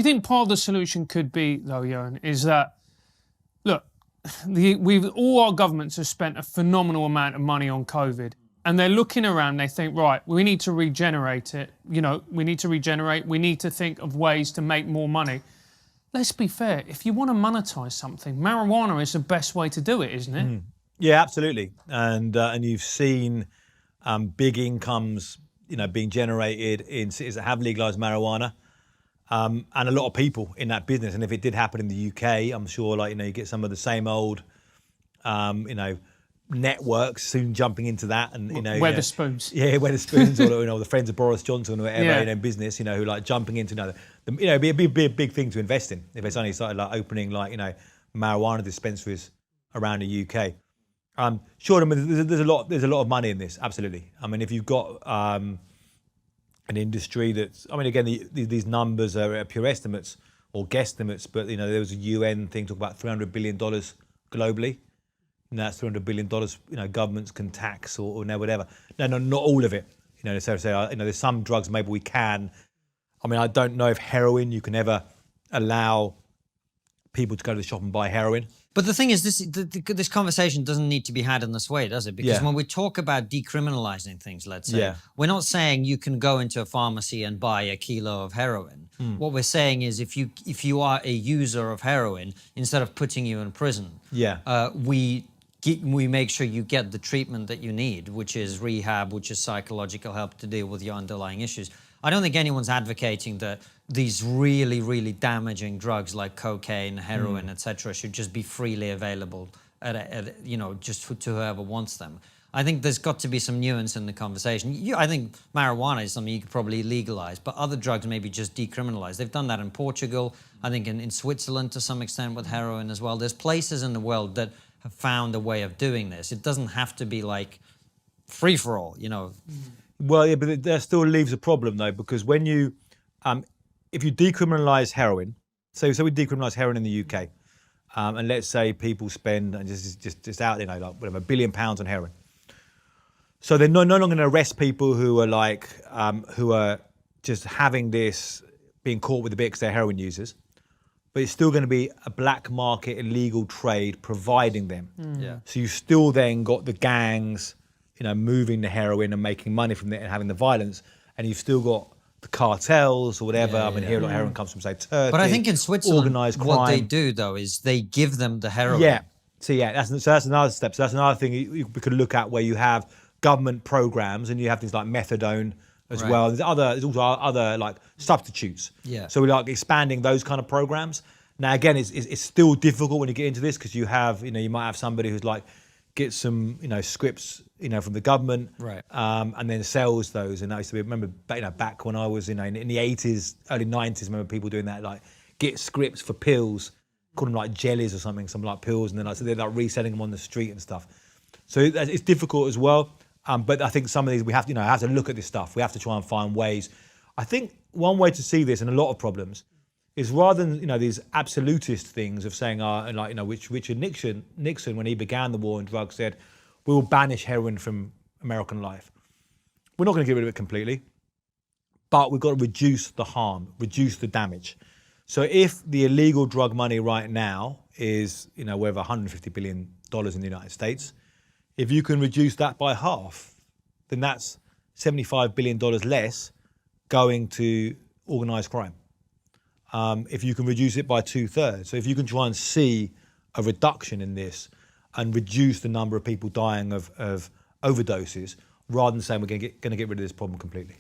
You think part of the solution could be, though, Ioan, is that, look, all our governments have spent a phenomenal amount of money on COVID, and they're looking around, they think, right, we need to regenerate it. You know, we need to regenerate. We need to think of ways to make more money. Let's be fair. If you want to monetize something, marijuana is the best way to do it, isn't it? Mm. Yeah, absolutely. And you've seen big incomes, being generated in cities that have legalized marijuana. And a lot of people in that business. And if it did happen in the UK, I'm sure, you get some of the same old, networks soon jumping into that. And, Weatherspoons. Yeah, Weatherspoons, or, the friends of Boris Johnson or whatever, in business, who like jumping into, it'd be a big thing to invest in if it's only started opening, marijuana dispensaries around the UK. Sure, there's a lot of money in this, absolutely. I mean, if you've got, an industry that's, again, these numbers are pure estimates or guesstimates, but there was a UN thing talking about $300 billion globally, and that's $300 billion governments can tax or whatever. No, not all of it. So there's some drugs maybe we can. I don't know if heroin, you can ever allow people to go to the shop and buy heroin. But the thing is, this conversation doesn't need to be had in this way, does it? Because when we talk about decriminalizing things, let's say, we're not saying you can go into a pharmacy and buy a kilo of heroin. What we're saying is if you are a user of heroin, instead of putting you in prison, we make sure you get the treatment that you need, which is rehab, which is psychological help to deal with your underlying issues. I don't think anyone's advocating that these really, really damaging drugs like cocaine, heroin, etc., should just be freely available just to whoever wants them. I think there's got to be some nuance in the conversation. I think marijuana is something you could probably legalize, but other drugs maybe just decriminalize. They've done that in Portugal, I think in Switzerland to some extent with heroin as well. There's places in the world that have found a way of doing this. It doesn't have to be like free-for-all, Well, yeah, but that still leaves a problem, though, because when you, if you decriminalise heroin, so we decriminalise heroin in the UK, and let's say people spend, and just out, $1 billion on heroin. So they're no longer going to arrest people who are who are just having this, being caught with the bit because they're heroin users, but it's still going to be a black market illegal trade providing them. So you still then got the gangs, moving the heroin and making money from it and having the violence, and you've still got the cartels or whatever. Here a lot of heroin comes from, say, Turkey. But I think in Switzerland, organised crime. what they do though is they give them the heroin. Yeah. So that's another step. So that's another thing we could look at, where you have government programs and you have things like methadone as well. There's also other substitutes. Yeah. So we're expanding those kind of programs. Now again, it's still difficult when you get into this, because you have you might have somebody who's gets some scripts from the government, and then sells those. And I used to remember back when I was in the 80s, early 90s, I remember people doing that, get scripts for pills, call them jellies or something pills, and then so they're reselling them on the street and stuff. So it's difficult as well. But I think some of these we have to look at this stuff. We have to try and find ways. I think one way to see this and a lot of problems is, rather than these absolutist things of saying which Richard Nixon when he began the war on drugs said, we will banish heroin from American life. We're not going to get rid of it completely, but we've got to reduce the harm, reduce the damage. So if the illegal drug money right now is worth $150 billion in the United States, if you can reduce that by half, then that's $75 billion less going to organised crime. If you can reduce it by 2/3. So if you can try and see a reduction in this and reduce the number of people dying of overdoses, rather than saying we're going to get rid of this problem completely.